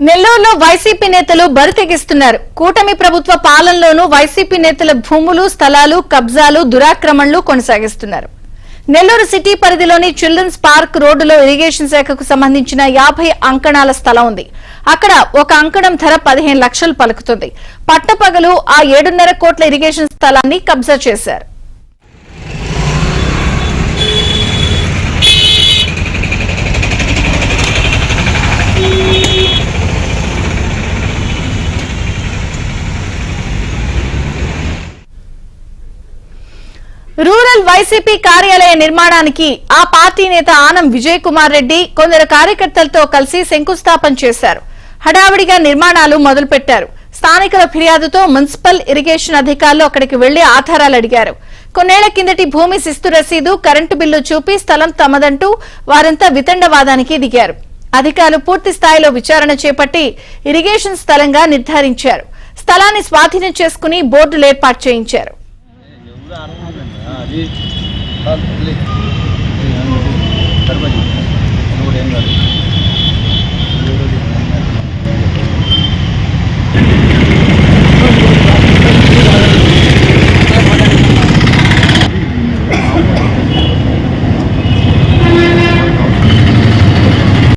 నెల్లూరులో వైసీపీ నేతలు బరితెగిస్తున్నారు. కూటమి ప్రభుత్వ పాలనలోనూ వైసీపీ నేతల భూములు, స్థలాలు, కబ్జాలు, దురాక్రమణలు కొనసాగిస్తున్నారు. నెల్లూరు సిటీ పరిధిలోని చిల్డ్రన్స్ పార్క్ రోడ్డులో ఇరిగేషన్ శాఖకు సంబంధించిన 50 అంకణాల స్థలం ఉంది. అక్కడ ఒక అంకణం ధర 15 లక్షలు పలుకుతుంది. పట్టపగలు ఆ 7.5 కోట్ల ఇరిగేషన్ స్థలాన్ని కబ్జా చేశారు. రూరల్ వైసీపీ కార్యాలయ నిర్మాణానికి ఆ పార్టీ నేత ఆనం విజయ్ కుమార్ రెడ్డి కొందరు కార్యకర్తలతో కలిసి శంకుస్థాపన చేశారు. హడావిడిగా నిర్మాణాలు మొదలుపెట్టారు. స్థానికుల ఫిర్యాదుతో మున్సిపల్ ఇరిగేషన్ అధికారులు అక్కడికి వెళ్లి ఆధారాలు అడిగారు. కొన్నేళ్ల కిందటి భూమి శిస్తు రసీదు, కరెంటు బిల్లు చూపి స్థలం తమదంటూ వారంతా వితండవాదానికి దిగారు. అధికారులు పూర్తి స్థాయిలో విచారణ చేపట్టి ఇరిగేషన్ స్థలంగా నిర్ధారించారు. స్థలాన్ని స్వాధీనం చేసుకుని బోర్డులు ఏర్పాటు చేయించారు. అది